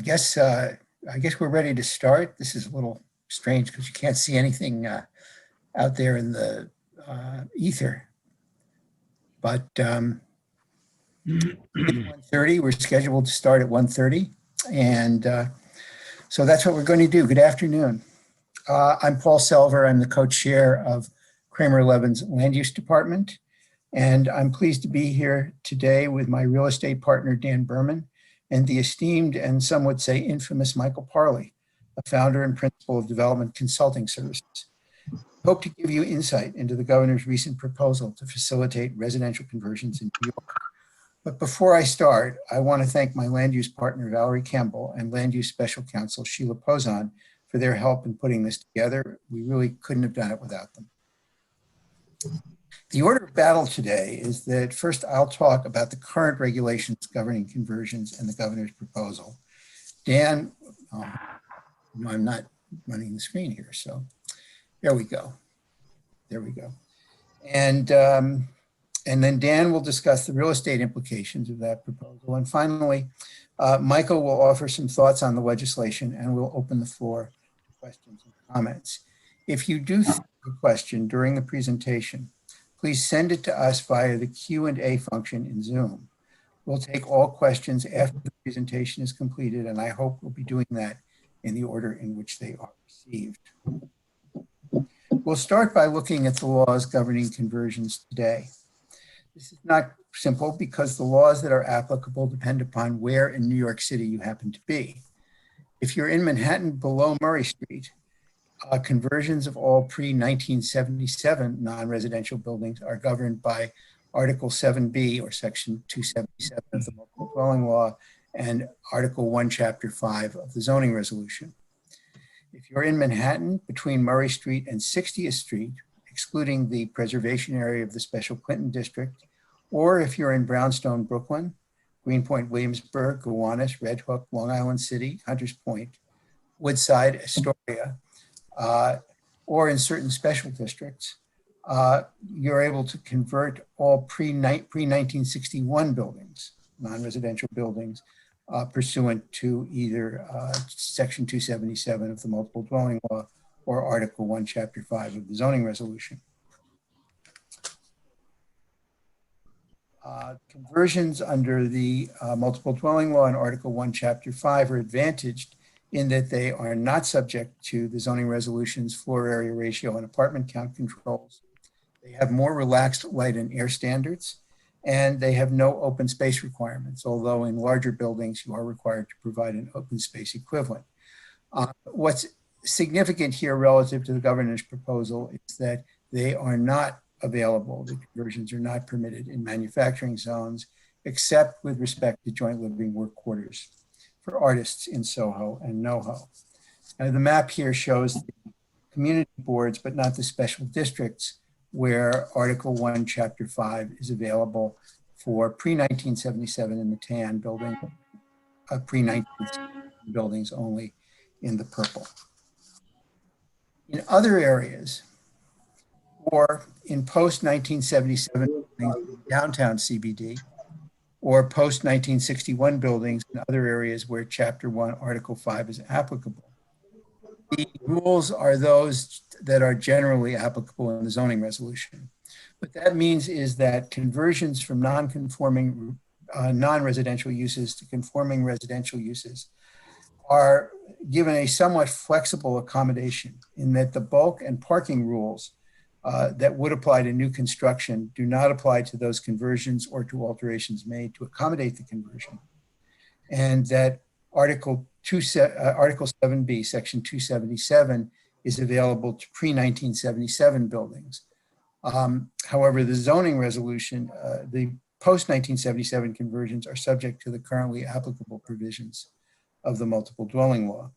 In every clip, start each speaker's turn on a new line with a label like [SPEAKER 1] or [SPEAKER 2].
[SPEAKER 1] I guess we're ready to start. This is a little strange because you can't see anything out there in the ether. But 1:30, we're scheduled to start at 1:30. And so that's what we're going to do. Good afternoon. I'm Paul Selver. I'm the co-chair of Kramer Levin's Land Use Department. And I'm pleased to be here today with my real estate partner, Dan Berman, and the esteemed and some would say infamous Michael Parley, a founder and principal of Development Consulting Services. I hope to give you insight into the governor's recent proposal to facilitate residential conversions in New York. But before I start, I want to thank my land use partner, Valerie Campbell, and land use special counsel, Sheila Pozon, for their help in putting this together. We really couldn't have done it without them. The order of battle today is that first I'll talk about the current regulations governing conversions and the governor's proposal. Dan, no, I'm not running the screen here, so there we go. There we go. And then Dan will discuss the real estate implications of that proposal. And finally, Michael will offer some thoughts on the legislation and we'll open the floor for questions and comments. If you do think of a question during the presentation, please send it to us via the Q&A function in Zoom. We'll take all questions after the presentation is completed, and I hope we'll be doing that in the order in which they are received. We'll start by looking at the laws governing conversions today. This is not simple because the laws that are applicable depend upon where in New York City you happen to be. If you're in Manhattan below Murray Street, conversions of all pre-1977 non-residential buildings are governed by Article 7B or Section 277 of the Multiple Dwelling Law and Article 1, Chapter 5 of the Zoning Resolution. If you're in Manhattan between Murray Street and 60th Street, excluding the preservation area of the Special Clinton District, or if you're in Brownstone, Brooklyn, Greenpoint, Williamsburg, Gowanus, Red Hook, Long Island City, Hunters Point, Woodside, Astoria, or in certain special districts, you're able to convert all pre-1961 buildings, non-residential buildings, pursuant to either Section 277 of the Multiple Dwelling Law or Article 1, Chapter 5 of the Zoning Resolution. Conversions under the Multiple Dwelling Law and Article 1, Chapter 5 are advantaged in that they are not subject to the Zoning Resolution's floor area ratio and apartment count controls. They have more relaxed light and air standards, and they have no open space requirements, although in larger buildings you are required to provide an open space equivalent. What's significant here relative to the governor's proposal is that they are not available. The conversions are not permitted in manufacturing zones, except with respect to joint living work quarters for artists in Soho and NoHo. The map here shows the community boards, but not the special districts where Article 1, Chapter 5 is available for pre-1977 in the tan building, pre-1977 buildings only in the purple. In other areas, or in post-1977 downtown CBD, or post-1961 buildings in other areas where Chapter 1, Article 5 is applicable, the rules are those that are generally applicable in the zoning resolution. What that means is that conversions from non-conforming non-residential uses to conforming residential uses are given a somewhat flexible accommodation in that the bulk and parking rules that would apply to new construction do not apply to those conversions or to alterations made to accommodate the conversion. And that Article 7B, Section 277, is available to pre-1977 buildings. However, the zoning resolution, the post-1977 conversions are subject to the currently applicable provisions of the Multiple Dwelling Law.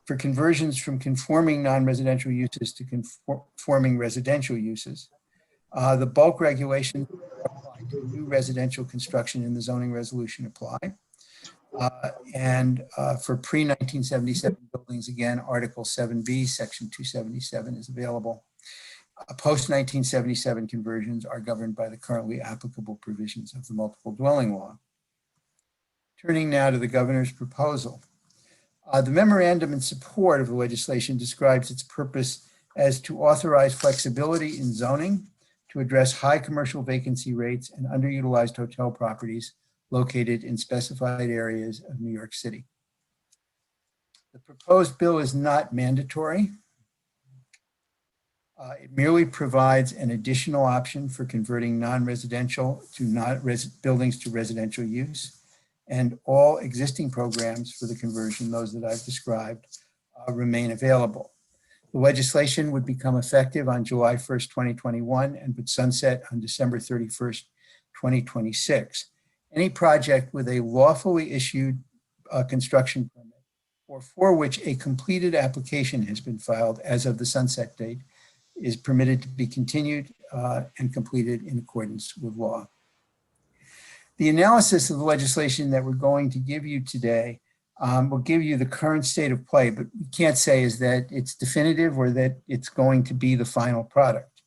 [SPEAKER 1] For conversions from conforming non-residential uses to conforming residential uses, the bulk regulations apply to new residential construction in the zoning resolution apply. For pre-1977 buildings, again, Article 7B, Section 277 is available. Post-1977 conversions are governed by the currently applicable provisions of the Multiple Dwelling Law. Turning now to the governor's proposal. The memorandum in support of the legislation describes its purpose as to authorize flexibility in zoning to address high commercial vacancy rates and underutilized hotel properties located in specified areas of New York City. The proposed bill is not mandatory. It merely provides an additional option for converting non-residential to buildings to residential use, and all existing programs for the conversion, those that I've described, remain available. The legislation would become effective on July 1st, 2021, and would sunset on December 31st, 2026. Any project with a lawfully issued construction permit, or for which a completed application has been filed as of the sunset date, is permitted to be continued and completed in accordance with law. The analysis of the legislation that we're going to give you today will give you the current state of play, but we can't say is that it's definitive or that it's going to be the final product.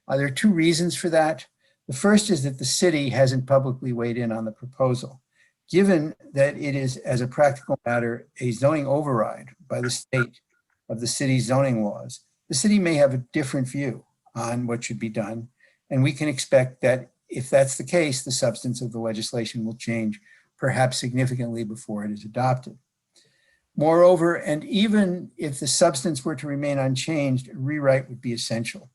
[SPEAKER 1] There are two reasons for that. The first is that the city hasn't publicly weighed in on the proposal. Given that it is, as a practical matter, a zoning override by the state of the city's zoning laws, the city may have a different view on what should be done, and we can expect that if that's the case, the substance of the legislation will change, perhaps significantly, before it is adopted. Moreover, and even if the substance were to remain unchanged, a rewrite would be essential.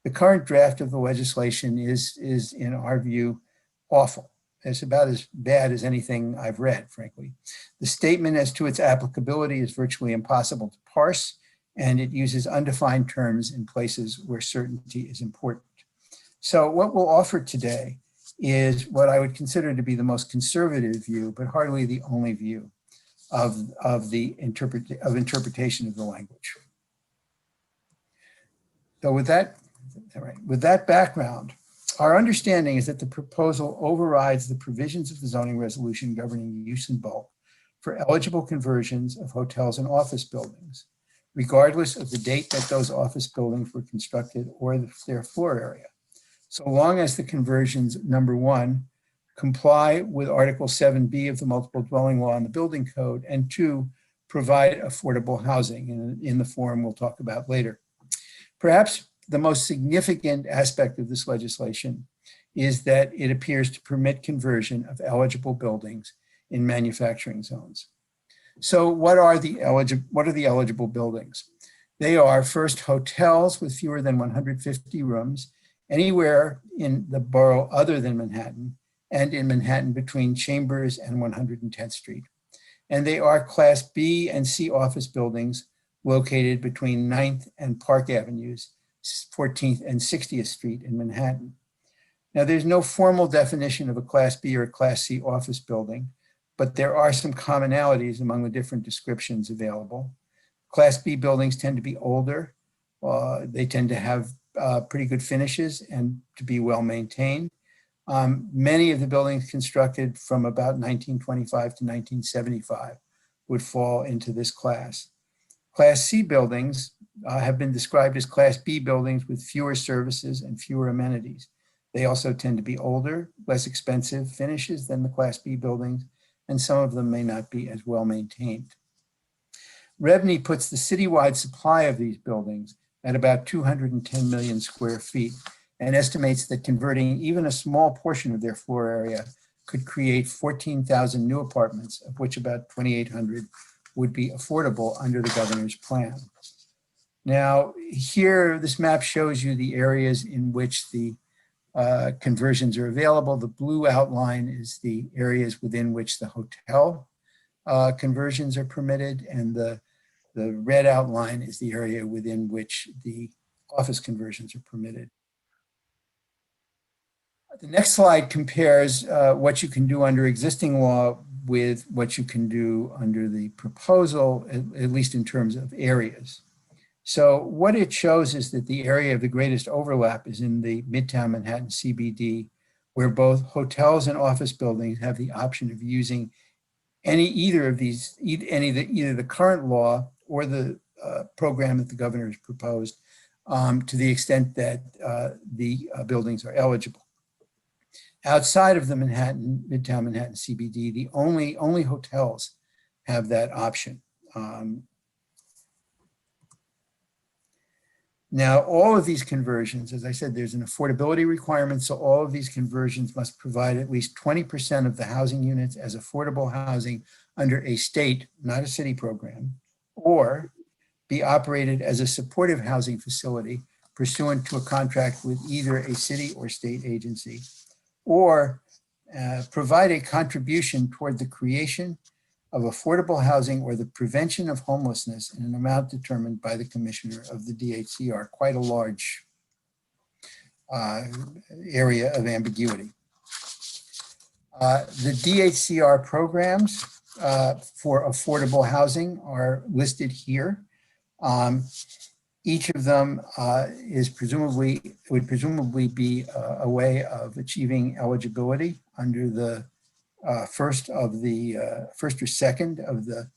[SPEAKER 1] The current draft of the legislation is in our view, awful. It's about as bad as anything I've read, frankly. The statement as to its applicability is virtually impossible to parse, and it uses undefined terms in places where certainty is important. So what we'll offer today is what I would consider to be the most conservative view, but hardly the only view of interpretation of the language. So with that background, our understanding is that the proposal overrides the provisions of the zoning resolution governing use in bulk for eligible conversions of hotels and office buildings, regardless of the date that those office buildings were constructed or their floor area, so long as the conversions, number one, comply with Article 7B of the Multiple Dwelling Law and the Building Code, and two, provide affordable housing in the form we'll talk about later. Perhaps the most significant aspect of this legislation is that it appears to permit conversion of eligible buildings in manufacturing zones. So what are the eligible buildings? They are, first, hotels with fewer than 150 rooms anywhere in the borough other than Manhattan, and in Manhattan between Chambers and 110th Street. And they are Class B and C office buildings located between 9th and Park Avenues, 14th and 60th Street in Manhattan. Now, there's no formal definition of a Class B or Class C office building, but there are some commonalities among the different descriptions available. Class B buildings tend to be older. They tend to have pretty good finishes and to be well maintained. Many of the buildings constructed from about 1925 to 1975 would fall into this class. Class C buildings have been described as Class B buildings with fewer services and fewer amenities. They also tend to be older, less expensive finishes than the Class B buildings, and some of them may not be as well maintained. REBNY puts the citywide supply of these buildings at about 210 million square feet and estimates that converting even a small portion of their floor area could create 14,000 new apartments, of which about 2,800 would be affordable under the governor's plan. Now, here, this map shows you the areas in which the conversions are available. The blue outline is the areas within which the hotel conversions are permitted, and the red outline is the area within which the office conversions are permitted. The next slide compares what you can do under existing law with what you can do under the proposal, at least in terms of areas. So what it shows is that the area of the greatest overlap is in the Midtown Manhattan CBD, where both hotels and office buildings have the option of using either the current law or the program that the governor has proposed, to the extent that the buildings are eligible. Outside of the Midtown Manhattan CBD, the only hotels have that option. Now, all of these conversions, as I said, there's an affordability requirement, so all of these conversions must provide at least 20% of the housing units as affordable housing under a state, not a city program, or be operated as a supportive housing facility pursuant to a contract with either a city or state agency, or provide a contribution toward the creation of affordable housing or the prevention of homelessness in an amount determined by the commissioner of the DHCR. Quite a large area of ambiguity. The DHCR programs for affordable housing are listed here. Each of them would presumably be a way of achieving eligibility under the first or second of the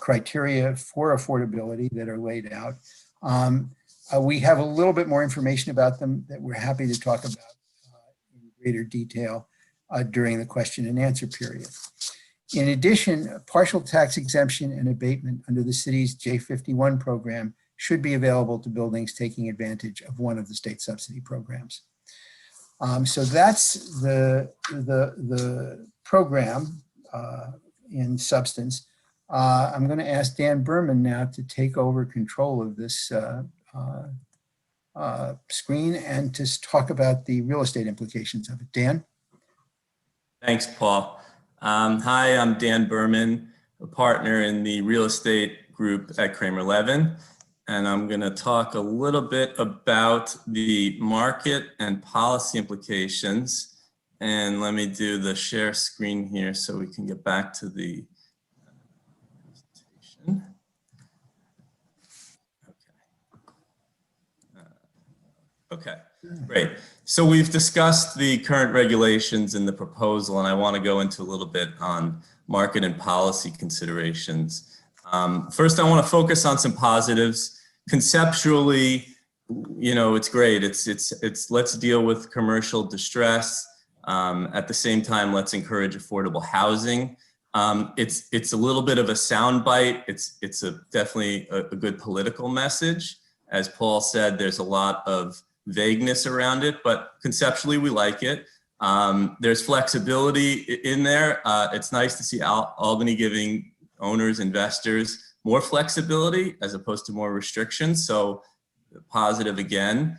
[SPEAKER 1] criteria for affordability that are laid out. We have a little bit more information about them that we're happy to talk about in greater detail during the question and answer period. In addition, partial tax exemption and abatement under the city's J51 program should be available to buildings taking advantage of one of the state subsidy programs. So that's the program in substance. I'm going to ask Dan Berman now to take over control of this screen and to talk about the real estate implications of it. Dan?
[SPEAKER 2] Thanks, Paul. Hi, I'm Dan Berman, a partner in the real estate group at Kramer Levin. And I'm going to talk a little bit about the market and policy implications. And let me do the share screen here so we can get back to the presentation. Okay, great. So we've discussed the current regulations in the proposal, and I want to go into a little bit on market and policy considerations. First, I want to focus on some positives. Conceptually, you know, it's great. It's let's deal with commercial distress. At the same time, let's encourage affordable housing. It's a little bit of a soundbite. It's definitely a good political message. As Paul said, there's a lot of vagueness around it, but conceptually we like it. There's flexibility in there. It's nice to see Albany giving owners, investors more flexibility as opposed to more restrictions. So positive again.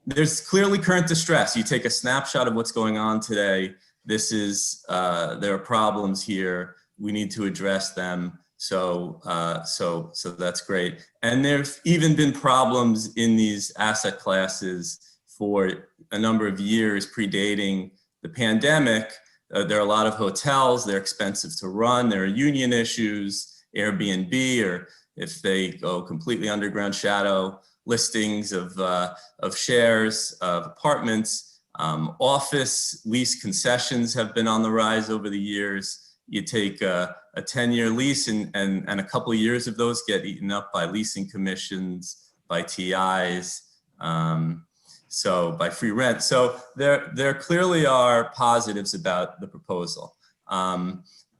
[SPEAKER 2] There's clearly current distress. You take a snapshot of what's going on today. This is, there are problems here. We need to address them. So that's great. And there's even been problems in these asset classes for a number of years predating the pandemic. There are a lot of hotels, they're expensive to run, there are union issues, Airbnb, or if they go completely underground, shadow listings of shares of apartments. Office lease concessions have been on the rise over the years. You take a 10-year lease and a couple of years of those get eaten up by leasing commissions, by TIs, so by free rent. So there clearly are positives about the proposal.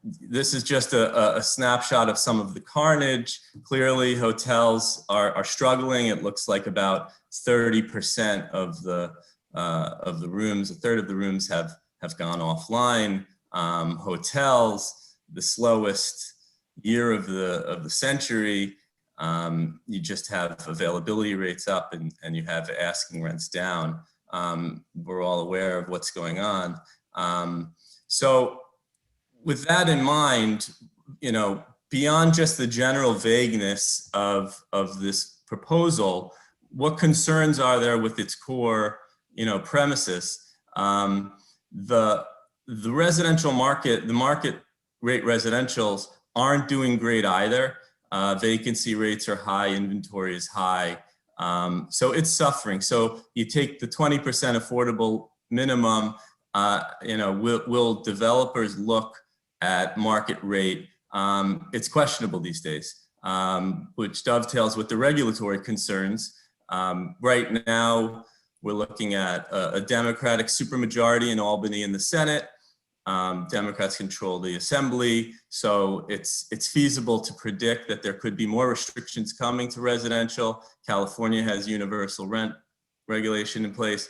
[SPEAKER 2] This is just a snapshot of some of the carnage. Clearly hotels are struggling. It looks like about 30% of the rooms, a third of the rooms have gone offline. Hotels, the slowest year of the century, you just have availability rates up and you have asking rents down. We're all aware of what's going on. So with that in mind, you know, beyond just the general vagueness of this proposal, what concerns are there with its core, you know, premises? The residential market, the market rate residentials aren't doing great either. Vacancy rates are high, inventory is high. So it's suffering. So you take the 20% affordable minimum, you know, will developers look at market rate? It's questionable these days, which dovetails with the regulatory concerns. Right now, we're looking at a Democratic supermajority in Albany in the Senate. Democrats control the assembly, so it's feasible to predict that there could be more restrictions coming to residential. California has universal rent regulation in place.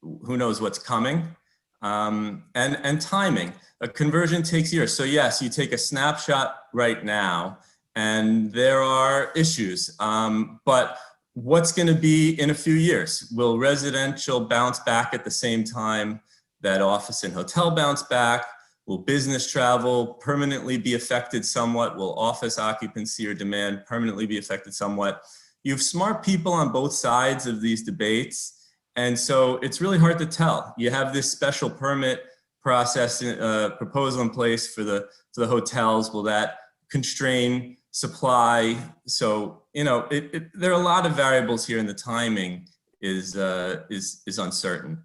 [SPEAKER 2] Who knows what's coming? And timing. A conversion takes years. So yes, you take a snapshot right now, and there are issues. But what's going to be in a few years? Will residential bounce back at the same time that office and hotel bounce back? Will business travel permanently be affected somewhat? Will office occupancy or demand permanently be affected somewhat? You have smart people on both sides of these debates, and so it's really hard to tell. You have this special permit process proposal in place for the hotels. Will that constrain supply? So, you know, there are a lot of variables here, and the timing is uncertain.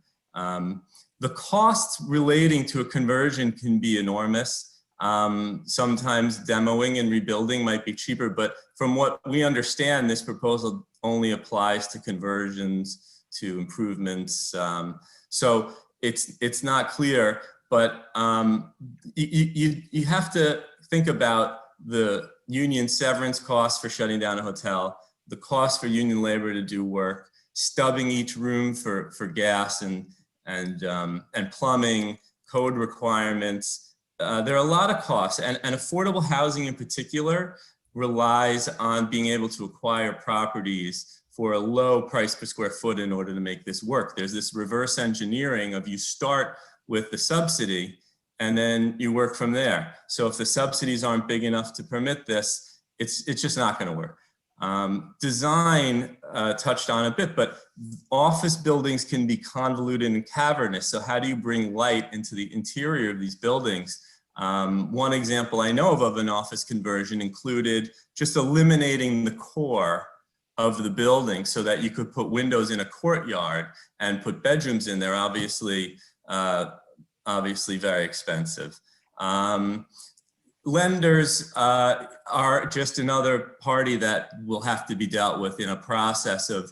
[SPEAKER 2] The costs relating to a conversion can be enormous. Sometimes demoing and rebuilding might be cheaper, but from what we understand, this proposal only applies to conversions, to improvements. So it's not clear, but you have to think about the union severance costs for shutting down a hotel, the cost for union labor to do work, stubbing each room for gas and plumbing, code requirements. There are a lot of costs, and affordable housing in particular relies on being able to acquire properties for a low price per square foot in order to make this work. There's this reverse engineering of you start with the subsidy and then you work from there. So if the subsidies aren't big enough to permit this, it's just not going to work. Design touched on a bit, but office buildings can be convoluted and cavernous. So how do you bring light into the interior of these buildings? One example I know of an office conversion included just eliminating the core of the building so that you could put windows in a courtyard and put bedrooms in there. Obviously very expensive. Lenders are just another party that will have to be dealt with in a process of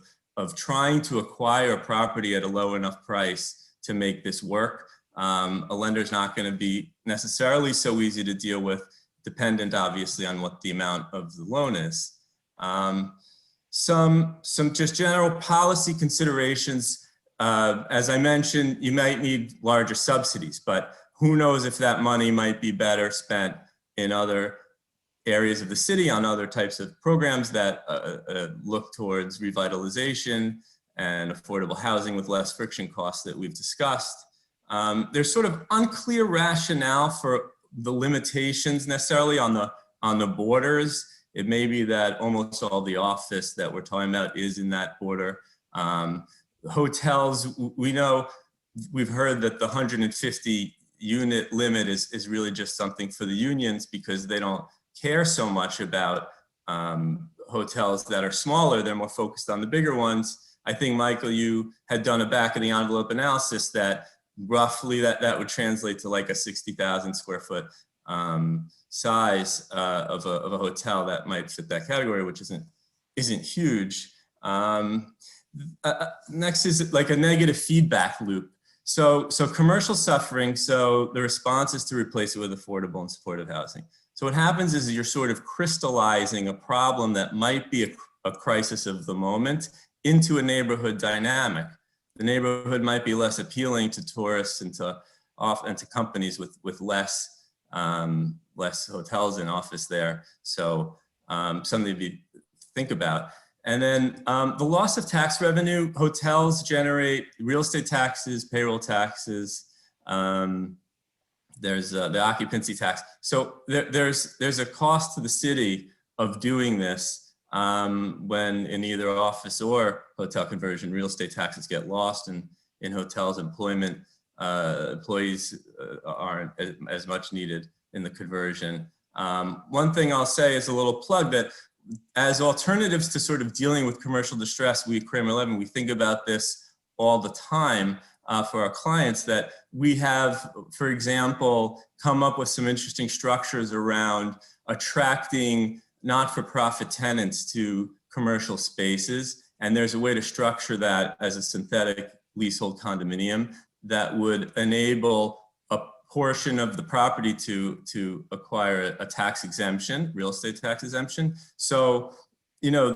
[SPEAKER 2] trying to acquire a property at a low enough price to make this work. A lender's not going to be necessarily so easy to deal with, dependent obviously on what the amount of the loan is. Some just general policy considerations. As I mentioned, you might need larger subsidies, but who knows if that money might be better spent in other areas of the city on other types of programs that look towards revitalization and affordable housing with less friction costs that we've discussed. There's sort of unclear rationale for the limitations necessarily on the borders. It may be that almost all the office that we're talking about is in that border. Hotels, we know, we've heard that the 150 unit limit is really just something for the unions because they don't care so much about hotels that are smaller. They're more focused on the bigger ones. I think, Michael, you had done a back of the envelope analysis that roughly that would translate to like a 60,000 square foot size of a hotel that might fit that category, which isn't huge. Next is like a negative feedback loop. So commercial suffering, so the response is to replace it with affordable and supportive housing. So what happens is you're sort of crystallizing a problem that might be a crisis of the moment into a neighborhood dynamic. The neighborhood might be less appealing to tourists and to companies with less hotels and office there. So something to think about. And then the loss of tax revenue. Hotels generate real estate taxes, payroll taxes. There's the occupancy tax. So there's a cost to the city of doing this when in either office or hotel conversion, real estate taxes get lost, and in hotels, employees aren't as much needed in the conversion. One thing I'll say is a little plug that as alternatives to sort of dealing with commercial distress, we at Kramer Levin, we think about this all the time for our clients, that we have, for example, come up with some interesting structures around attracting not-for-profit tenants to commercial spaces. And there's a way to structure that as a synthetic leasehold condominium that would enable a portion of the property to acquire a tax exemption, real estate tax exemption. So, you know,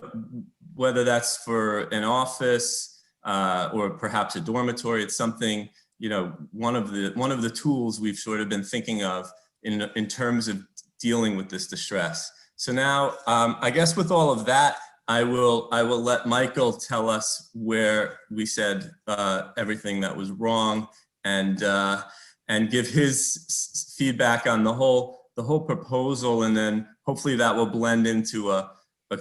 [SPEAKER 2] whether that's for an office or perhaps a dormitory, it's something, you know, one of the tools we've sort of been thinking of in terms of dealing with this distress. So now, I guess with all of that, I will let Michael tell us where we said everything that was wrong, and give his feedback on the whole proposal, and then hopefully that will blend into a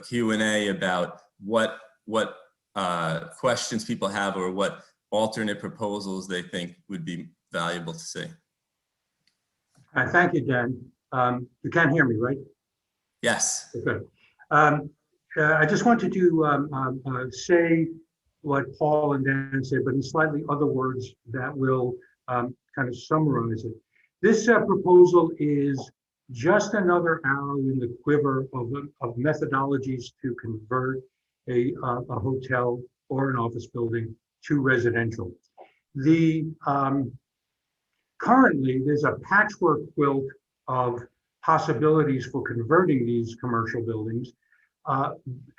[SPEAKER 2] Q&A about what questions people have or what alternate proposals they think would be valuable to see.
[SPEAKER 3] Thank you, Dan. You can't hear me, right?
[SPEAKER 2] Yes.
[SPEAKER 3] Okay. I just wanted to say what Paul and Dan said, but in slightly other words that will kind of summarize it. This proposal is just another arrow in the quiver of methodologies to convert a hotel or an office building to residential. Currently, there's a patchwork quilt of possibilities for converting these commercial buildings,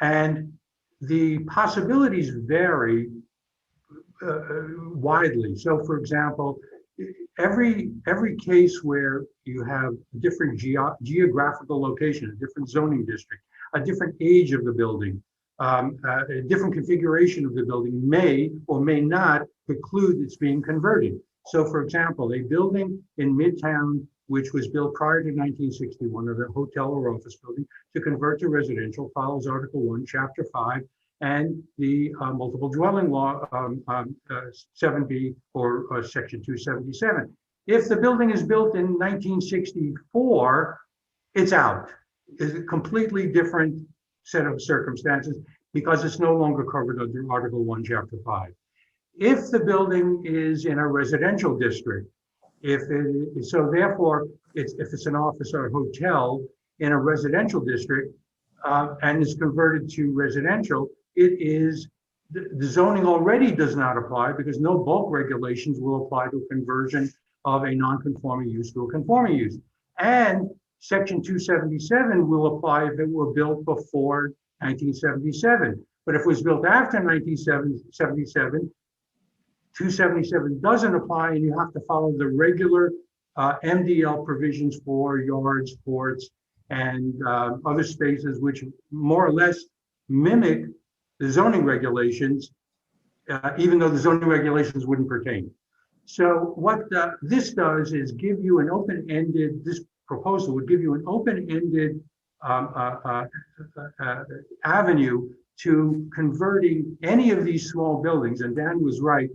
[SPEAKER 3] and the possibilities vary widely. So, for example, every case where you have a different geographical location, a different zoning district, a different age of the building, a different configuration of the building may or may not preclude its being converted. So, for example, a building in Midtown, which was built prior to 1961, or the hotel or office building, to convert to residential follows Article 1, Chapter 5, and the multiple dwelling law 7B or Section 277. If the building is built in 1964, it's out. It's a completely different set of circumstances because it's no longer covered under Article 1, Chapter 5. If the building is in a residential district, so therefore, if it's an office or a hotel in a residential district and is converted to residential, the zoning already does not apply because no bulk regulations will apply to a conversion of a non-conforming use to a conforming use. And Section 277 will apply if it were built before 1977. But if it was built after 1977, 277 doesn't apply, and you have to follow the regular MDL provisions for yards, courts, and other spaces which more or less mimic the zoning regulations, even though the zoning regulations wouldn't pertain. So what this does is give you an open-ended, this proposal would give you an open-ended avenue to converting any of these small buildings. And Dan was right.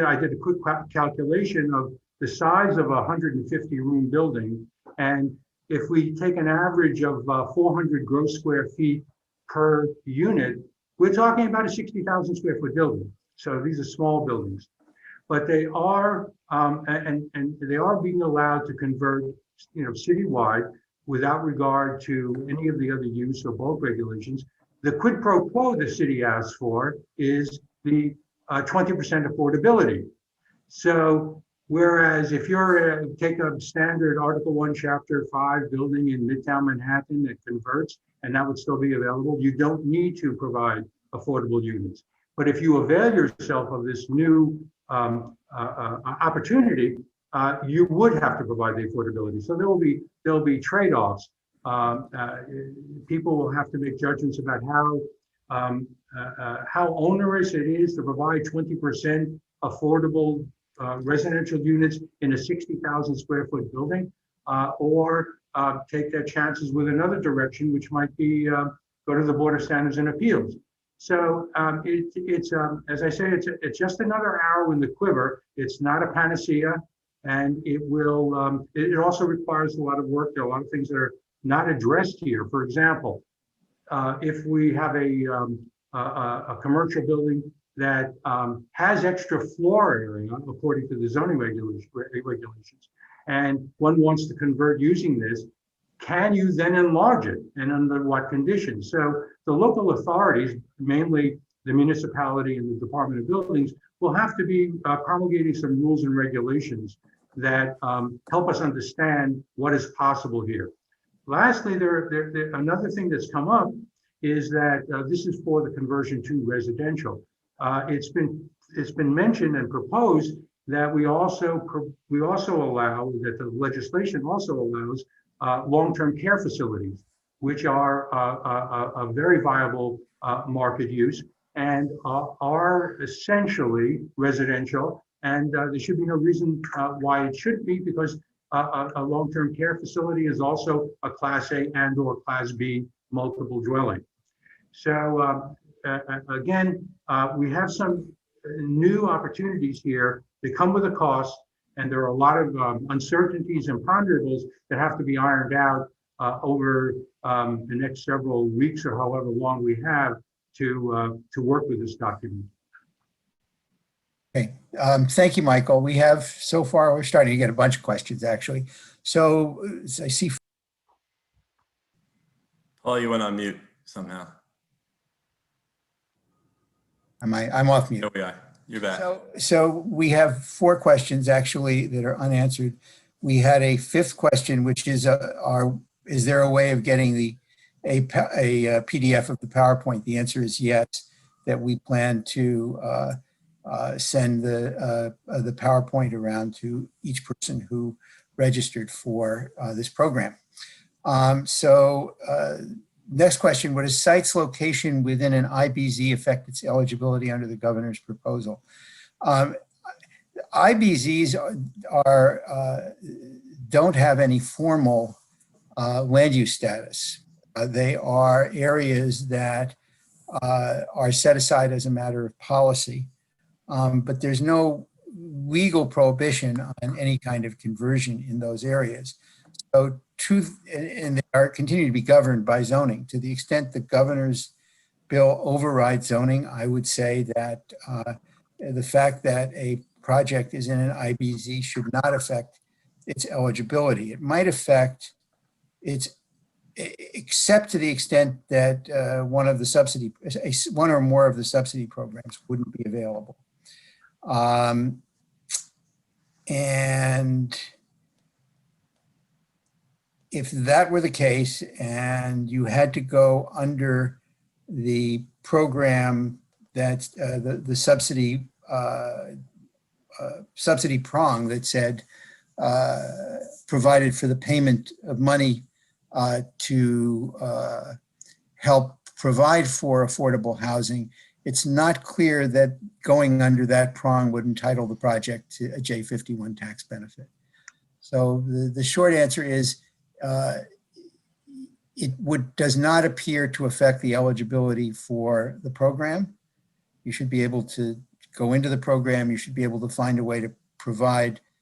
[SPEAKER 3] I did a quick calculation of the size of a 150-room building. And if we take an average of 400 gross square feet per unit, we're talking about a 60,000 square foot building. So these are small buildings, but they are, and they are being allowed to convert, citywide without regard to any of the other use or bulk regulations. The quid pro quo the city asks for is the 20% affordability. So whereas if you're take a standard Article 1, Chapter 5 building in Midtown Manhattan that converts, and that would still be available, you don't need to provide affordable units. But if you avail yourself of this new opportunity, you would have to provide the affordability. So there'll be trade-offs. People will have to make judgments about how onerous it is to provide 20% affordable residential units in a 60,000 square foot building, or take their chances with another direction, which might be go to the Board of Standards and Appeals. So it's as I say, it's just another arrow in the quiver. It's not a panacea, and it will. It also requires a lot of work. There are a lot of things that are not addressed here. For example, if we have a commercial building that has extra floor area according to the zoning regulations, and one wants to convert using this, can you then enlarge it, and under what conditions? So the local authorities, mainly the municipality and the Department of Buildings, will have to be promulgating some rules and regulations that help us understand what is possible here. Lastly, another thing that's come up is that this is for the conversion to residential. It's been mentioned and proposed that we also allow, that the legislation also allows long-term care facilities, which are a very viable market use and are essentially residential. And there should be no reason why it should be, because a long-term care facility is also a Class A and or Class B multiple dwelling. So again, we have some new opportunities here. They come with a cost, and there are a lot of uncertainties and ponderables that have to be ironed out over the next several weeks or however long we have to work with this document.
[SPEAKER 1] Okay, thank you, Michael. We have, so far, we're starting to get a bunch of questions, actually. So I see.
[SPEAKER 2] Paul, you went on mute somehow.
[SPEAKER 1] I'm off mute.
[SPEAKER 2] There we are. You're back.
[SPEAKER 1] So we have 4 questions, actually, that are unanswered. We had a 5th question, which is, is there a way of getting a PDF of the PowerPoint? The answer is yes, that we plan to send the PowerPoint around to each person who registered for this program. Next question, would a site's location within an IBZ affect its eligibility under the governor's proposal? IBZs don't have any formal land use status. They are areas that are set aside as a matter of policy. But there's no legal prohibition on any kind of conversion in those areas. So and they are continue to be governed by zoning. To the extent the governor's bill overrides zoning, I would say that the fact that a project is in an IBZ should not affect its eligibility. It might affect its, except to the extent that one or more of the subsidy programs wouldn't be available. And if that were the case and you had to go under the program that's the subsidy subsidy prong that said provided for the payment of money to help provide for affordable housing, it's not clear that going under that prong would entitle the project to a J51 tax benefit. So the short answer is it does not appear to affect the eligibility for the program. You should be able to go into the program. You should be able to find a way to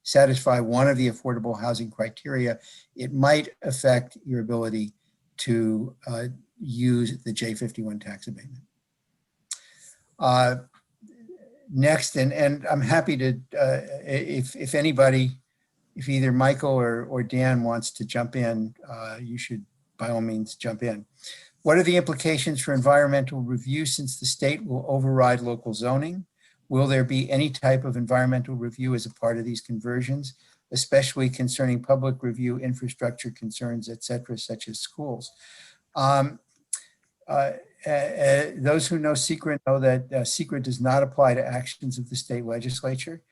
[SPEAKER 1] satisfy one of the affordable housing criteria. It might affect your ability to use the J51 tax abatement. Next, and I'm happy to, if anybody, if either Michael or Dan wants to jump in, you should by all means jump in. What are the implications for environmental review since the state will override local zoning? Will there be any type of environmental review as a part of these conversions, especially concerning public review, infrastructure concerns, et cetera, such as schools? Those who know SECRA know that SECRA does not apply to actions of the state legislature.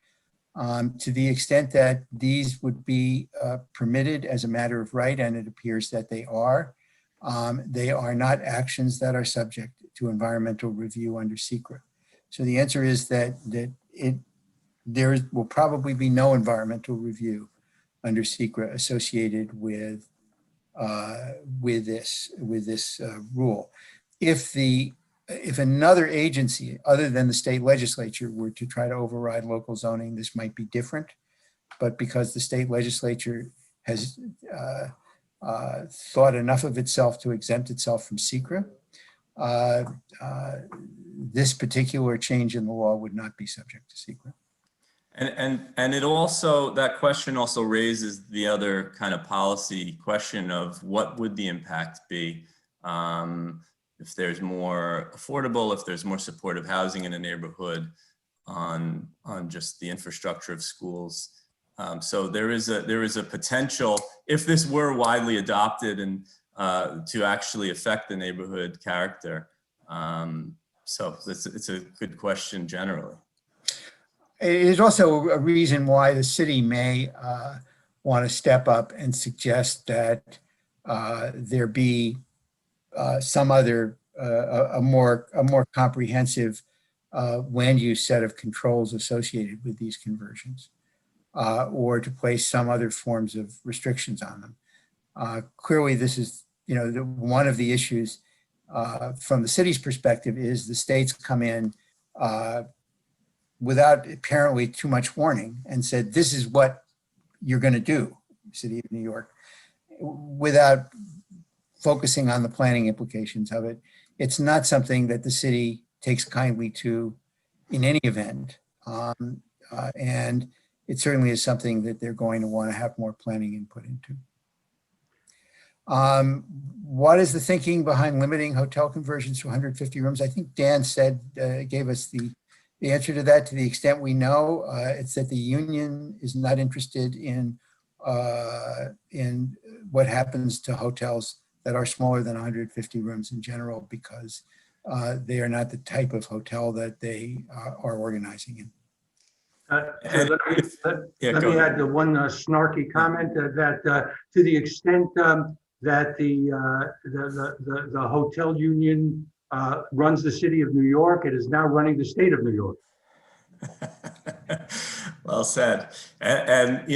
[SPEAKER 1] To the extent that these would be permitted as a matter of right, and it appears that they are not actions that are subject to environmental review under SECRA. So the answer is that there will probably be no environmental review under SECRA associated with this rule. If another agency other than the state legislature were to try to override local zoning, this might be different. But because the state legislature has thought enough of itself to exempt itself from SECRA, this particular change in the law would not be subject to SECRA.
[SPEAKER 2] And it also, that question also raises the other kind of policy question of what would the impact be if there's more affordable, if there's more supportive housing in a neighborhood on just the infrastructure of schools. So there is a potential, if this were widely adopted, and to actually affect the neighborhood character. So it's a good question generally.
[SPEAKER 1] It is also a reason why the city may want to step up and suggest that there be some other, a more comprehensive land use set of controls associated with these conversions, or to place some other forms of restrictions on them. Clearly, this is, one of the issues from the city's perspective is the states come in without apparently too much warning and said, this is what you're going to do, City of New York, without focusing on the planning implications of it. It's not something that the city takes kindly to in any event. And it certainly is something that they're going to want to have more planning input into. What is the thinking behind limiting hotel conversions to 150 rooms? I think Dan said, gave us the answer to that. To the extent we know, it's that the union is not interested in what happens to hotels that are smaller than 150 rooms in general, because they are not the type of hotel that they are organizing in.
[SPEAKER 3] So let me add the one snarky comment that to the extent that the hotel union runs the city of New York, it is now running the state of New York.
[SPEAKER 2] Well said. And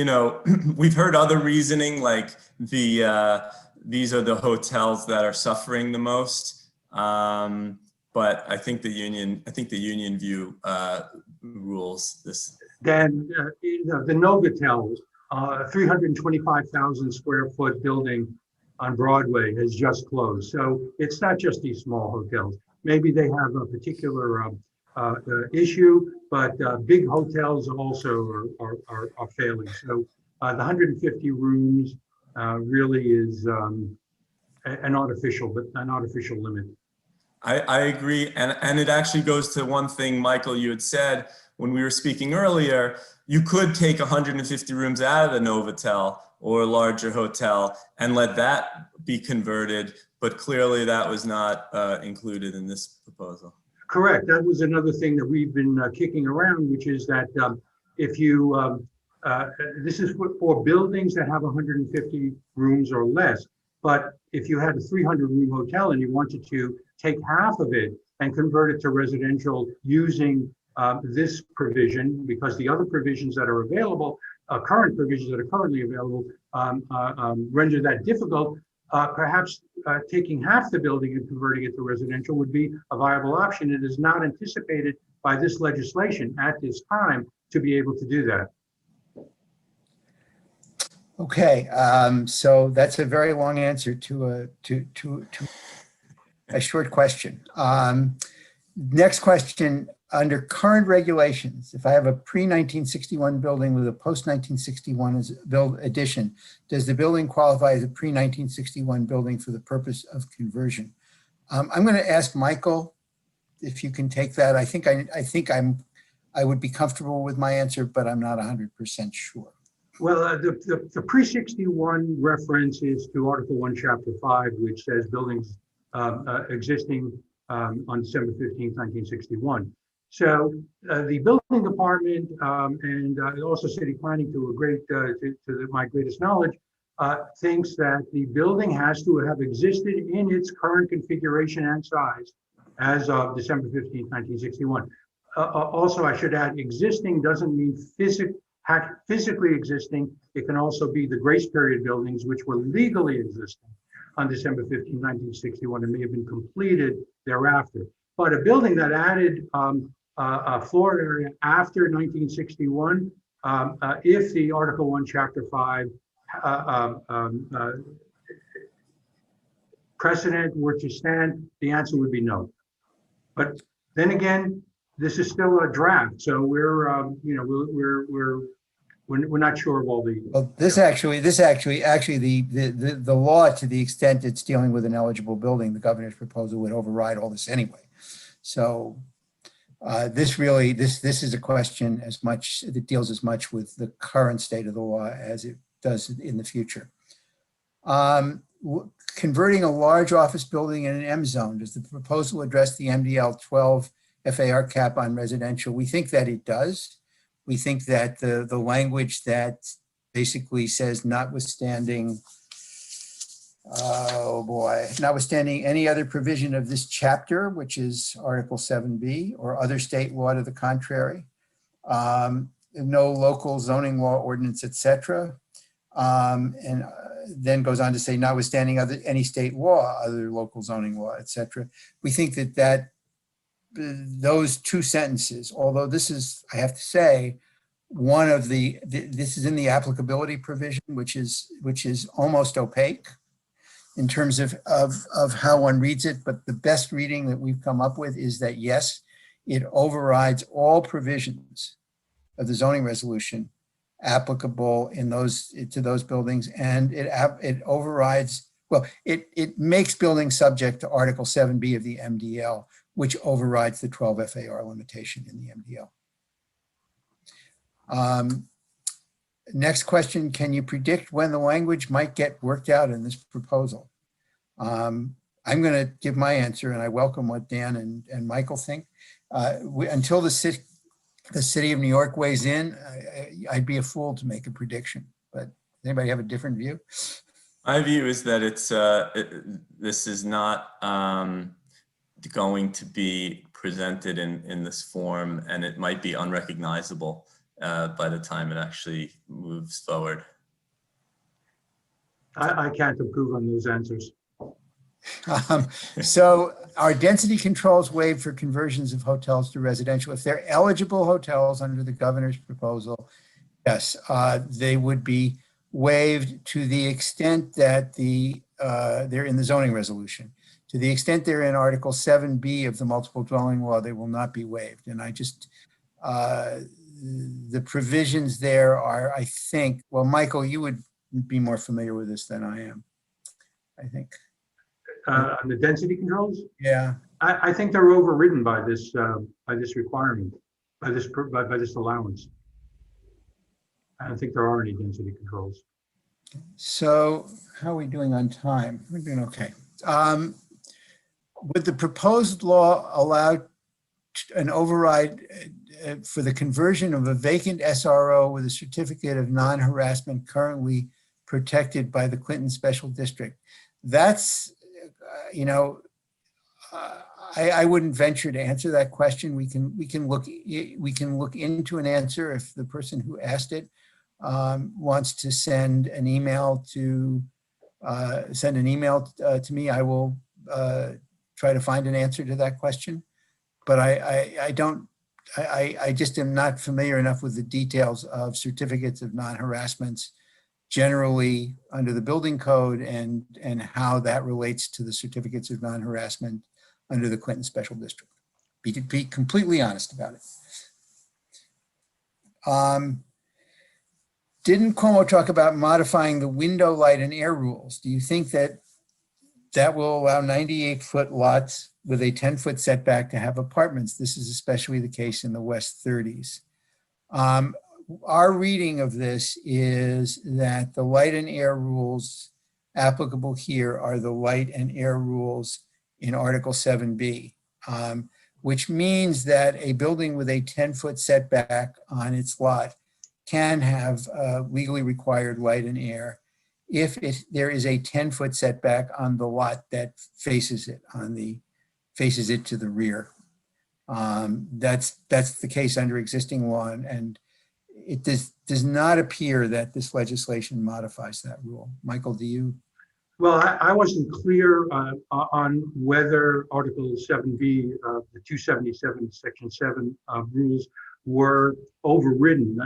[SPEAKER 2] we've heard other reasoning, like these are the hotels that are suffering the most. But I think the union view rules this.
[SPEAKER 3] Then the Novotel, 325,000 square foot building on Broadway has just closed. So it's not just these small hotels. Maybe they have a particular issue, but big hotels also are failing. So the 150 rooms really is an artificial limit.
[SPEAKER 2] I agree, and it actually goes to one thing, Michael, you had said when we were speaking earlier. You could take 150 rooms out of the Novotel or a larger hotel and let that be converted, but clearly that was not included in this proposal.
[SPEAKER 3] Correct. That was another thing that we've been kicking around, which is that if you, this is for buildings that have 150 rooms or less, but if you had a 300 room hotel and you wanted to take half of it and convert it to residential using this provision, because the other provisions that are available, current provisions that are currently available, render that difficult, perhaps taking half the building and converting it to residential would be a viable option. It is not anticipated by this legislation at this time to be able to do that.
[SPEAKER 1] Okay, so that's a very long answer to a short question. Next question. Under current regulations, if I have a pre-1961 building with a post-1961 addition, does the building qualify as a pre-1961 building for the purpose of conversion? I'm going to ask Michael if you can take that. I would be comfortable with my answer, but I'm not 100% sure.
[SPEAKER 3] Well, the pre-61 reference is to Article 1, Chapter 5, which says buildings existing on December 15th, 1961. So the building department and also city planning, to my greatest knowledge, thinks that the building has to have existed in its current configuration and size as of December 15th, 1961. Also, I should add, existing doesn't mean physically existing. It can also be the grace period buildings, which were legally existing on December 15th, 1961, and may have been completed thereafter. But a building that added a floor area after 1961, if the Article 1, Chapter 5 precedent were to stand, the answer would be no. But then again, this is still a draft, so we're not sure of all the.
[SPEAKER 1] Well, the law, to the extent it's dealing with an eligible building, the governor's proposal would override all this anyway. So This is a question that deals as much with the current state of the law as it does in the future. Converting a large office building in an M zone, does the proposal address the MDL 12 FAR cap on residential? We think that it does. We think that the language that basically says notwithstanding, notwithstanding any other provision of this chapter, which is Article 7B, or other state law to the contrary, no local zoning law, ordinance, etc. And then goes on to say, notwithstanding any state law, other local zoning law, etc. We think that those two sentences, although this is, I have to say, this is in the applicability provision, which is almost opaque in terms of how one reads it, but the best reading that we've come up with is that yes, it overrides all provisions of the zoning resolution applicable to those buildings, and it overrides, well, it makes buildings subject to Article 7B of the MDL, which overrides the 12 FAR limitation in the MDL. Next question, can you predict when the language might get worked out in this proposal? I'm going to give my answer, and I welcome what Dan and Michael think. Until the city of New York weighs in, I'd be a fool to make a prediction, but anybody have a different view?
[SPEAKER 2] My view is that this is not going to be presented in this form, and it might be unrecognizable by the time it actually moves forward.
[SPEAKER 3] I can't approve on those answers.
[SPEAKER 1] So are density controls waived for conversions of hotels to residential? If they're eligible hotels under the governor's proposal, yes, they would be waived to the extent that they're in the zoning resolution. To the extent they're in Article 7B of the multiple dwelling law, they will not be waived. And I just, the provisions there are, I think, well, Michael, you would be more familiar with this than I am, I think.
[SPEAKER 3] On the density controls?
[SPEAKER 1] Yeah.
[SPEAKER 3] I think they're overridden by this requirement, by this allowance. I don't think there are any density controls.
[SPEAKER 1] So how are we doing on time? We're doing okay. Would the proposed law allow an override for the conversion of a vacant SRO with a certificate of non-harassment currently protected by the Clinton Special District? That's, I wouldn't venture to answer that question. We can look into an answer if the person who asked it wants to send an email to me. I will try to find an answer to that question, but I just am not familiar enough with the details of certificates of non-harassments generally under the building code and how that relates to the certificates of non-harassment under the Clinton Special District. Be completely honest about it. Didn't Cuomo talk about modifying the window light and air rules? Do you think that will allow 98-foot lots with a 10-foot setback to have apartments? This is especially the case in the West 30s. Our reading of this is that the light and air rules applicable here are the light and air rules in Article 7B, which means that a building with a 10-foot setback on its lot can have legally required light and air if there is a 10-foot setback on the lot that faces it to the rear. That's the case under existing law, and it does not appear that this legislation modifies that rule. Michael, do you?
[SPEAKER 3] Well, I wasn't clear on whether Article 7B, the 277 Section 7 rules were overridden.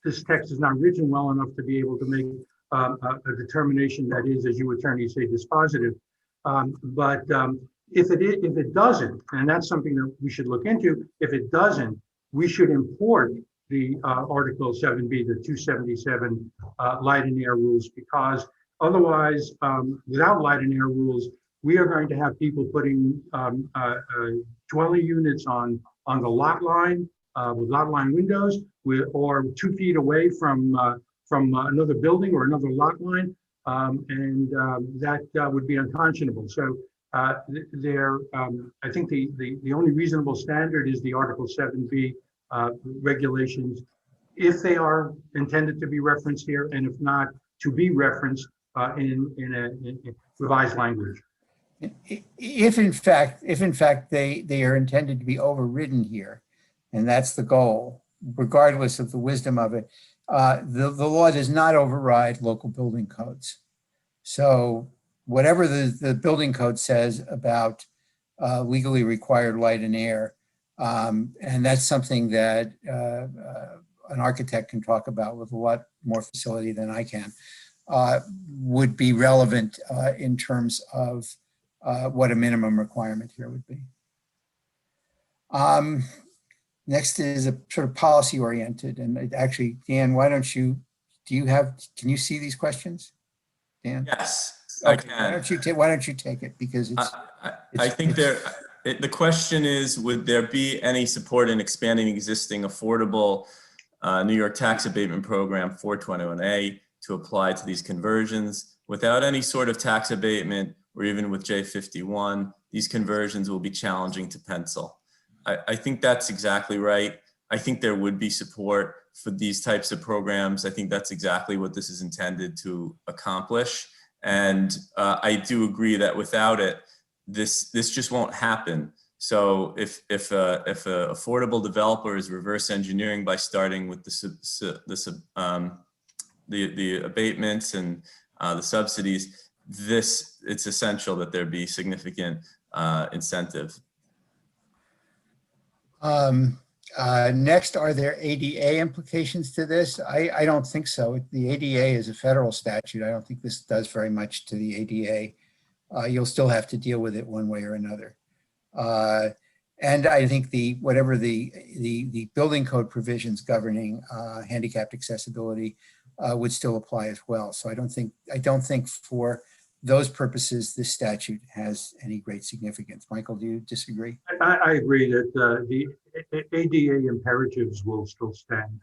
[SPEAKER 3] This text is not written well enough to be able to make a determination that is, as you attorneys say, dispositive. But if it doesn't, and that's something that we should look into, if it doesn't, we should import the Article 7B, the 277 light and air rules, because otherwise, without light and air rules, we are going to have people putting dwelling units on the lot line with lot line windows, or 2 feet away from another building or another lot line, that would be unconscionable. So I think the only reasonable standard is the Article 7B regulations, if they are intended to be referenced here, and if not, to be referenced in revised language.
[SPEAKER 1] If in fact they are intended to be overridden here, and that's the goal, regardless of the wisdom of it, the law does not override local building codes. So whatever the building code says about legally required light and air, and that's something that an architect can talk about with a lot more facility than I can, would be relevant in terms of what a minimum requirement here would be. Next is a sort of policy oriented, and actually, Dan, why don't you, can you see these questions? Dan?
[SPEAKER 2] Yes,
[SPEAKER 1] Okay,
[SPEAKER 2] I can.
[SPEAKER 1] why don't you take it, because
[SPEAKER 2] I think the question is, would there be any support in expanding existing affordable New York tax abatement program 421A to apply to these conversions? Without any sort of tax abatement, or even with J51, these conversions will be challenging to pencil. I think that's exactly right. I think there would be support for these types of programs. I think that's exactly what this is intended to accomplish. And I do agree that without it, this just won't happen. So if a affordable developer is reverse engineering by starting with the abatements and the subsidies, it's essential that there be significant incentive.
[SPEAKER 1] Next, are there ADA implications to this? I don't think so. The ADA is a federal statute. I don't think this does very much to the ADA. You'll still have to deal with it one way or another. And I think whatever the building code provisions governing handicapped accessibility would still apply as well. So I don't think for those purposes this statute has any great significance. Michael, do you disagree?
[SPEAKER 3] I agree that the ADA imperatives will still stand.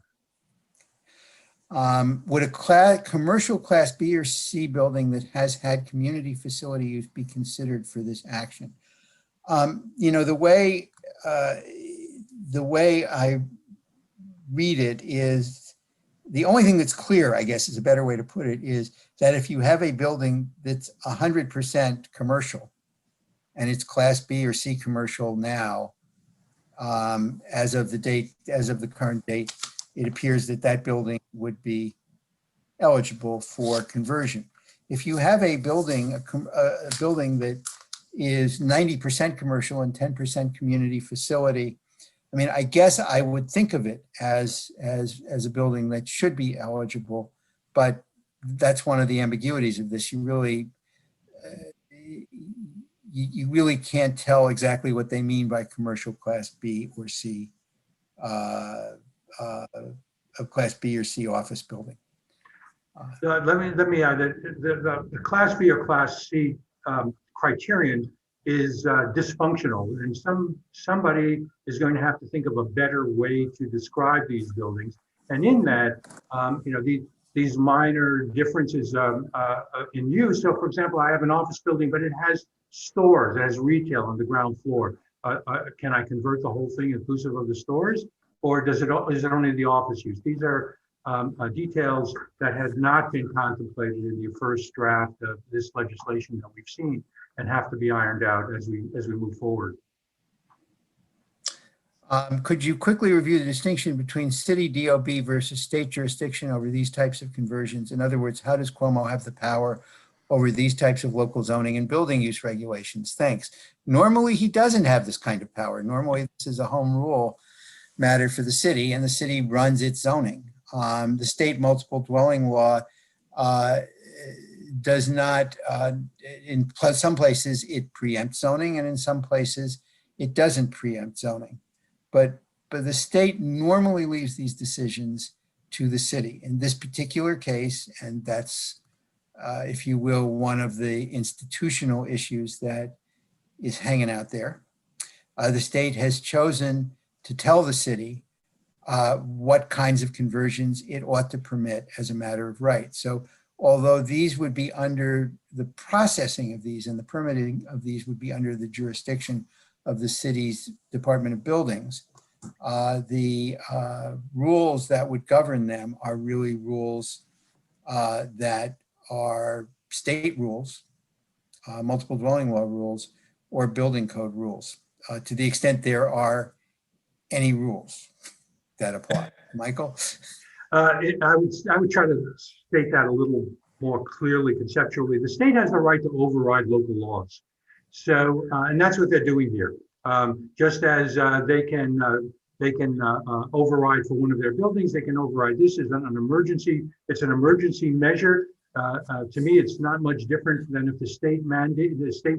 [SPEAKER 1] Would a commercial class B or C building that has had community facility use be considered for this action? You know, the way I read it is, the only thing that's clear, I guess is a better way to put it, is that if you have a building that's 100% commercial and it's class B or C commercial now, as of the current date, it appears that that building would be eligible for conversion. If you have a building, a building that is 90% commercial and 10% community facility, I mean, I guess I would think of it as a building that should be eligible, but that's one of the ambiguities of this. You really can't tell exactly what they mean by commercial class B or C, a class B or C office building.
[SPEAKER 3] Let me add that the class B or class C criterion is dysfunctional, and somebody is going to have to think of a better way to describe these buildings. And in that, you know, these minor differences in use. So, for example, I have an office building, but it has stores, it has retail on the ground floor. Can I convert the whole thing inclusive of the stores, or is it only the office use? These are details that had not been contemplated in the first draft of this legislation that we've seen, and have to be ironed out as we move forward.
[SPEAKER 1] Could you quickly review the distinction between city DOB versus state jurisdiction over these types of conversions? In other words, how does Cuomo have the power over these types of local zoning and building use regulations? Thanks. Normally, he doesn't have this kind of power. Normally, this is a home rule matter for the city, and the city runs its zoning. The state multiple dwelling law does not, in some places it preempts zoning, and in some places it doesn't preempt zoning. But the state normally leaves these decisions to the city. In this particular case, and that's, if you will, one of the institutional issues that is hanging out there. The state has chosen to tell the city what kinds of conversions it ought to permit as a matter of right. So although these would be under the processing of these and the permitting of these would be under the jurisdiction of the city's Department of Buildings, the rules that would govern them are really rules that are state rules, multiple dwelling law rules, or building code rules, to the extent there are any rules that apply. Michael?
[SPEAKER 3] I would try to state that a little more clearly conceptually. The state has the right to override local laws. So, and that's what they're doing here. Just as they can override for one of their buildings, they can override this as an emergency. It's an emergency measure. To me, it's not much different than if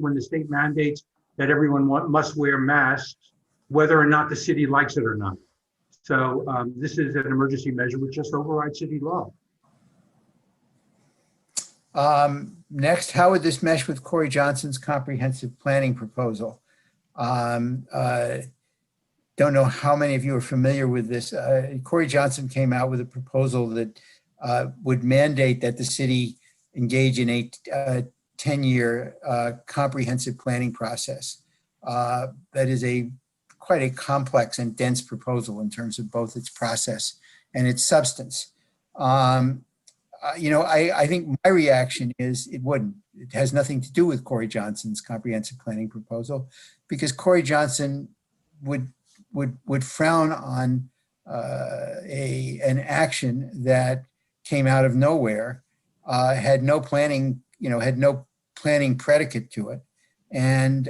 [SPEAKER 3] when the state mandates that everyone must wear masks, whether or not the city likes it or not. So this is an emergency measure which just overrides city law.
[SPEAKER 1] Next, how would this mesh with Corey Johnson's comprehensive planning proposal? Don't know how many of you are familiar with this. Corey Johnson came out with a proposal that would mandate that the city engage in a 10-year comprehensive planning process. That is quite a complex and dense proposal in terms of both its process and its substance. I think my reaction is it wouldn't. It has nothing to do with Corey Johnson's comprehensive planning proposal, because Corey Johnson would frown on an action that came out of nowhere, had no planning predicate to it, and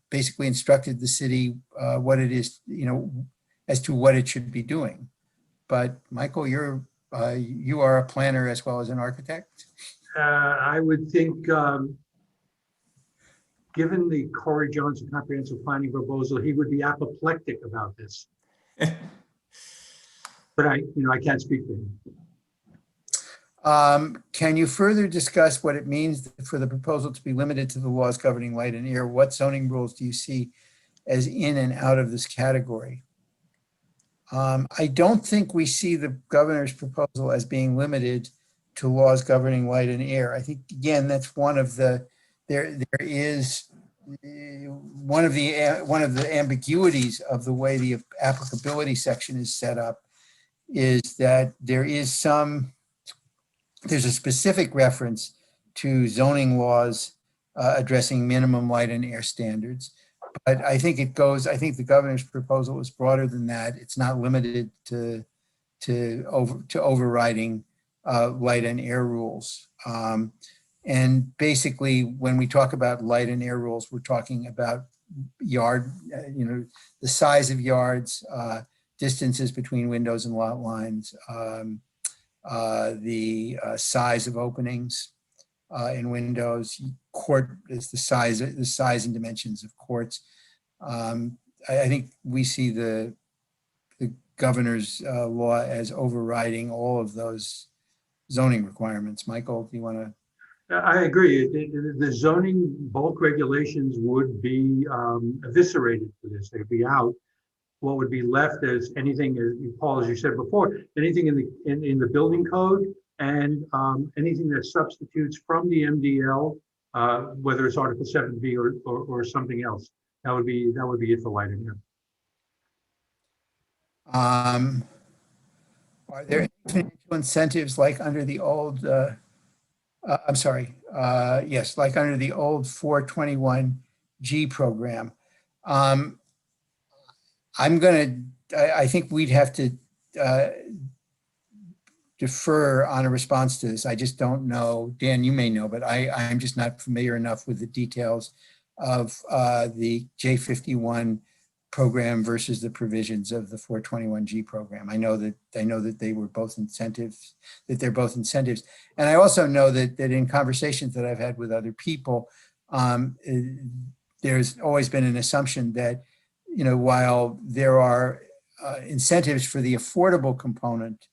[SPEAKER 1] basically instructed the city what it is, as to what it should be doing. But Michael, you are a planner as well as an architect.
[SPEAKER 3] I would think, given the Corey Johnson comprehensive planning proposal, he would be apoplectic about this. But I can't speak for him.
[SPEAKER 1] Can you further discuss what it means for the proposal to be limited to the laws governing light and air? What zoning rules do you see as in and out of this category? I don't think we see the governor's proposal as being limited to laws governing light and air. I think, again, that's one of the ambiguities of the way the applicability section is set up, is that there's a specific reference to zoning laws addressing minimum light and air standards. But I think the governor's proposal is broader than that. It's not limited to overriding light and air rules. And basically, when we talk about light and air rules, we're talking about the size of yards, distances between windows and lot lines, the size of openings in windows, court is the size and dimensions of courts. I think we see the governor's law as overriding all of those zoning requirements. Michael, do you want to?
[SPEAKER 3] I agree. The zoning bulk regulations would be eviscerated for this. They'd be out. What would be left is anything, Paul, as you said before, anything in the building code and anything that substitutes from the MDL, whether it's Article 7B or something else. That would be it for light and air.
[SPEAKER 1] Are there financial incentives like under the old? Yes, like under the old 421G program. I think we'd have to defer on a response to this. I just don't know. Dan, you may know, but I'm just not familiar enough with the details of the J51 program versus the provisions of the 421G program. I know that they were both incentives, that they're both incentives. And I also know that in conversations that I've had with other people, there's always been an assumption that, while there are incentives for the affordable component,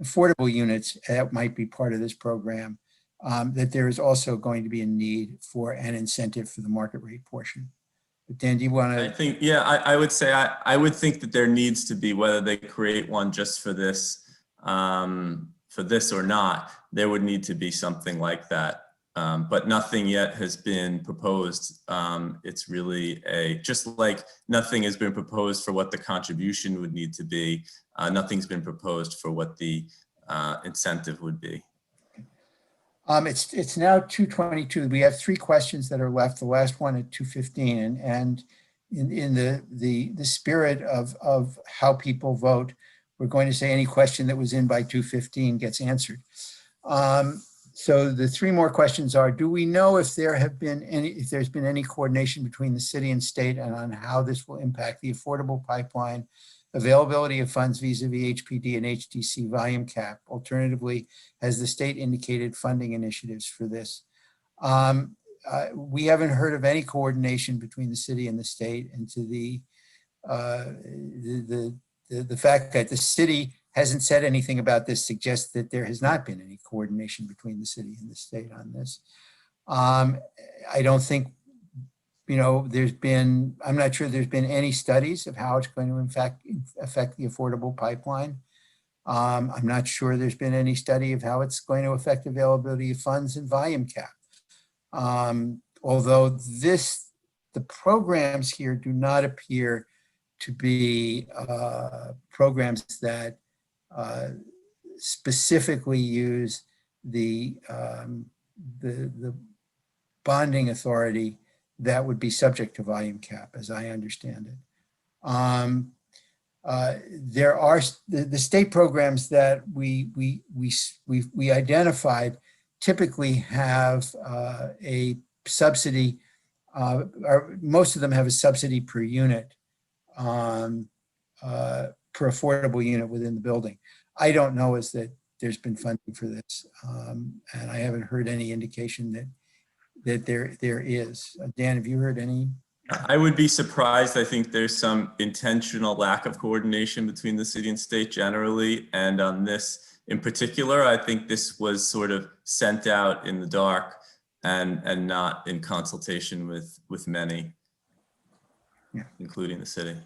[SPEAKER 1] affordable units that might be part of this program, that there is also going to be a need for an incentive for the market rate portion. But Dan, do you want
[SPEAKER 2] I
[SPEAKER 1] to?
[SPEAKER 2] think, yeah, I would say I would think that there needs to be, whether they create one just for this or not, there would need to be something like that. But nothing yet has been proposed. It's really just like nothing has been proposed for what the contribution would need to be. Nothing's been proposed for what the incentive would be.
[SPEAKER 1] It's now 2:22. We have 3 questions that are left. The last one at 2:15, and in the spirit of how people vote, we're going to say any question that was in by 2:15 gets answered. So the 3 more questions are: do we know if there's been any coordination between the city and state, and on how this will impact the affordable pipeline, availability of funds vis-a-vis HPD and HDC volume cap? Alternatively, has the state indicated funding initiatives for this? We haven't heard of any coordination between the city and the state, and to the fact that the city hasn't said anything about this suggests that there has not been any coordination between the city and the state on this. I don't think, I'm not sure there's been any studies of how it's going to in fact affect the affordable pipeline. I'm not sure there's been any study of how it's going to affect availability of funds and volume cap. Although the programs here do not appear to be programs that specifically use the bonding authority that would be subject to volume cap, as I understand it. There are the state programs that we identified typically have a subsidy, most of them have a subsidy per unit, per affordable unit within the building. I don't know is that there's been funding for this, and I haven't heard any indication that there is. Dan, have you heard any?
[SPEAKER 2] I would be surprised. I think there's some intentional lack of coordination between the city and state generally, and on this in particular, I think this was sort of sent out in the dark and not in consultation with many, including the city.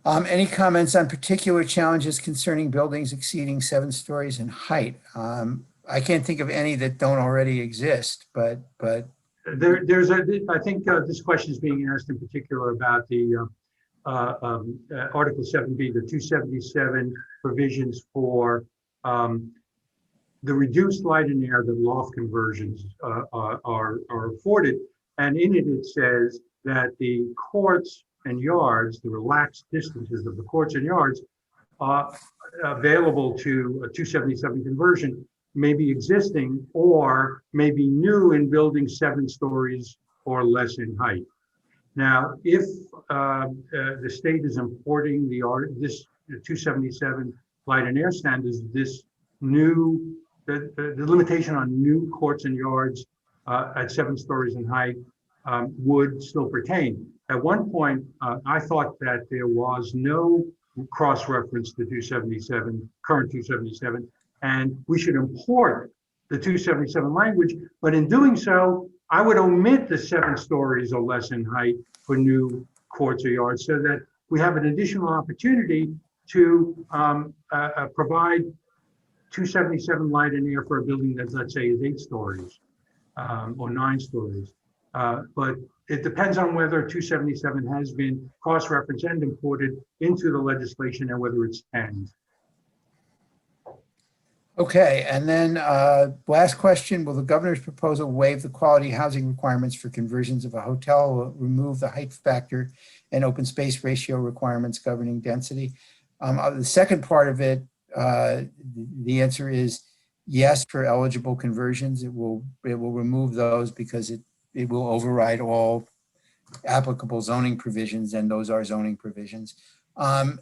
[SPEAKER 1] Any comments on particular challenges concerning buildings exceeding 7 stories in height? I can't think of any that don't already exist, but
[SPEAKER 3] I think this question is being asked in particular about the Article 7B, the 277 provisions for the reduced light and air that loft conversions are afforded. And in it, it says that the courts and yards, the relaxed distances of the courts and yards available to a 277 conversion may be existing or may be new in buildings 7 stories or less in height. Now, if the state is importing this 277 light and air standards, this new, the limitation on new courts and yards at 7 stories in height would still pertain. At one point, I thought that there was no cross-reference to 277, current 277, and we should import the 277 language. But in doing so, I would omit the 7 stories or less in height for new courts or yards, so that we have an additional opportunity to provide 277 light and air for a building that, let's say, is 8 stories or 9 stories. But it depends on whether 277 has been cross-referenced and imported into the legislation and whether it's 10.
[SPEAKER 1] okay. And then last question, will the governor's proposal waive the quality housing requirements for conversions of a hotel, or remove the height factor and open space ratio requirements governing density? The second part of it, the answer is yes, for eligible conversions. It will remove those because it will override all applicable zoning provisions, and those are zoning provisions. To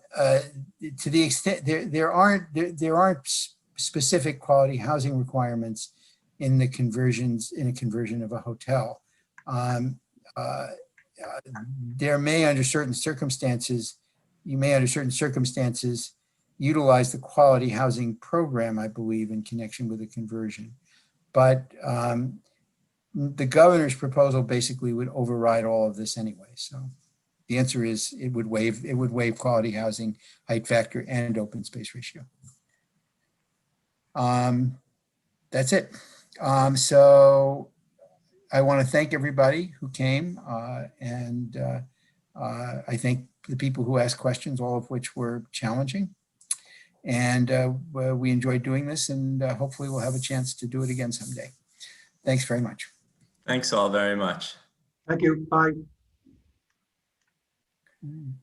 [SPEAKER 1] the extent there aren't specific quality housing requirements in the conversions, in a conversion of a hotel. There may, under certain circumstances, utilize the quality housing program, I believe, in connection with a conversion. But the governor's proposal basically would override all of this anyway. So the answer is it would waive quality housing, height factor, and open space ratio. That's it. So I want to thank everybody who came, and I think the people who asked questions, all of which were challenging. And we enjoyed doing this, and hopefully we'll have a chance to do it again someday. Thanks very much.
[SPEAKER 2] Thanks all very much.
[SPEAKER 3] Thank you. Bye.
[SPEAKER 1] Mm.